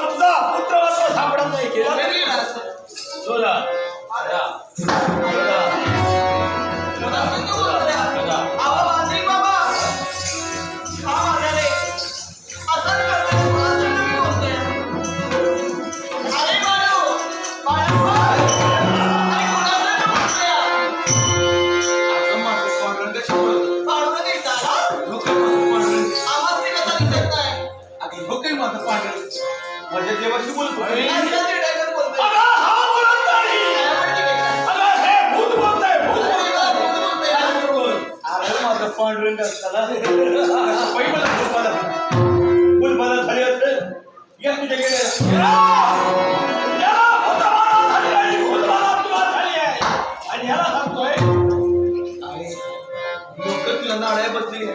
तुझा पुत्र मात्र सापडत नाही केला जोरा माझ्या देवाशी बोलतो माझा पांडुरंग असताना बुलबाला झाली असेल या तुझ्या गेल्या आणि ह्याला सांगतोय लोक तुला नाड्या बसली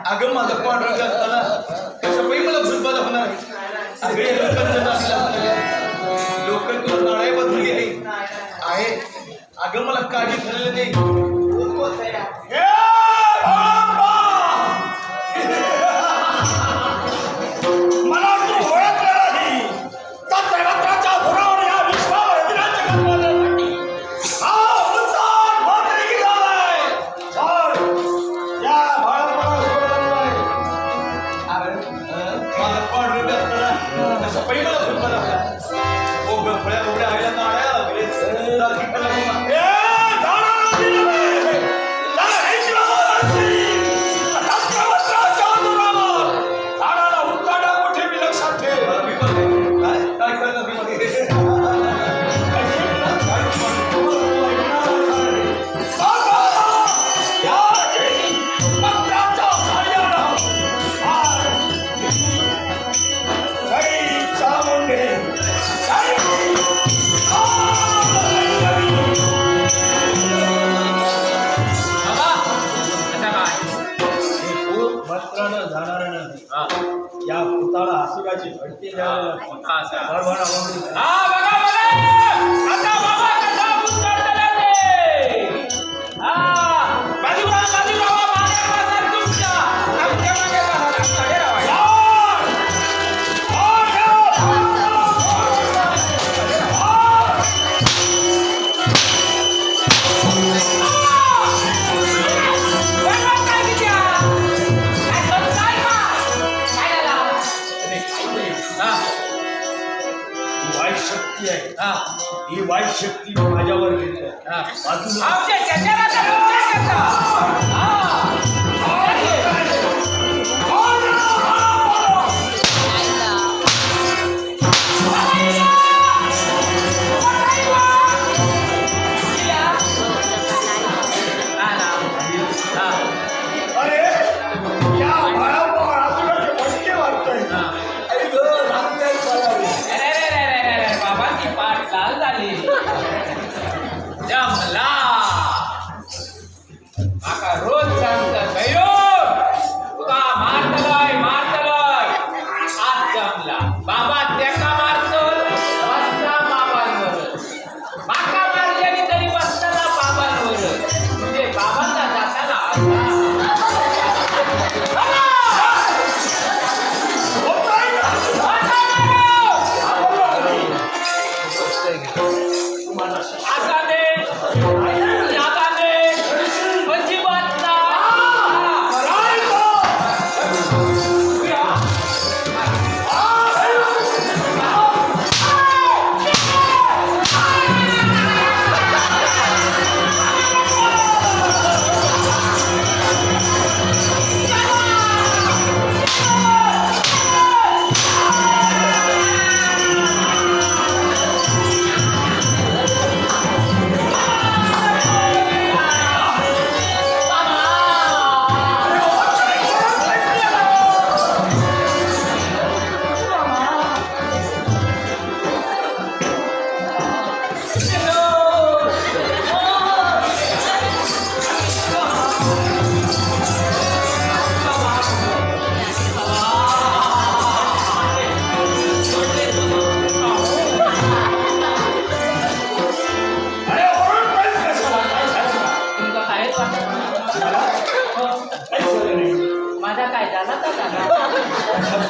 अगं माझा पांडुरंग असताना कसं बाई मला भूतबाधा होणार लोक तुला नाड्या बदलून गेली आहे अगं मला काळजी झालेलं नाही मला तू ओळखलं नाही तर दैवताच्या धुरावर या विश्वावर दिनाच्या गणपतीसाठी हा उद्धार भाकरी गेलाय या बाळाला अरे माझा पांडुरंग असताना कसं पहिला भूतबाधा होता ओ गफळ्या गफळ्या आईला नाड्या लागले या भूताला आसुराची भडती ही वाईट शक्ती माझ्यावर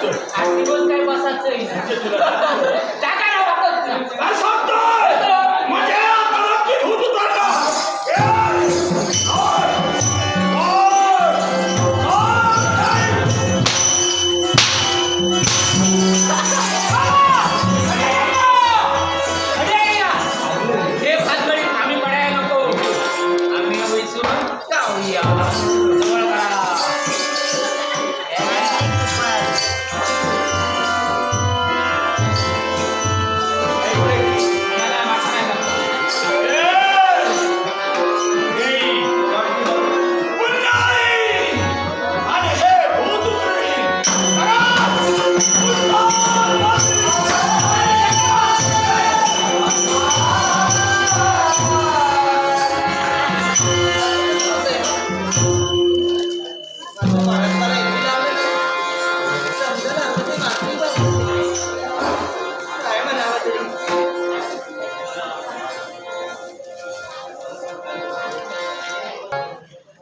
बसतोय आठ दिवस काय बसायचंय ना. म्हणजे तुला टाका ना वाटत. काय सांगतोय म्हणजे आता नक्की भूत उतरला हे भातगडी आम्ही पडायला नको. आम्ही विसरून जाऊया. जवळ करा. मला माथा नाही लागत. आणि हे भूत उतरली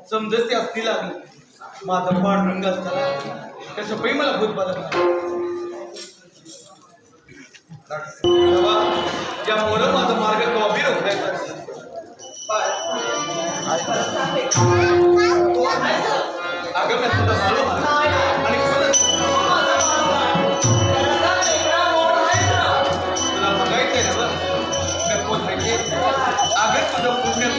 समजत ते असती लागली माझा पांडुरंग असताना त्याचं पै मला भूत बदलला त्यामुळं माझा मार्ग कॉबी रोखायचा अगं मी तुला झालो आणि तुला बघायचंय ना बघ कोण माहिती अगं तुझं पुण्य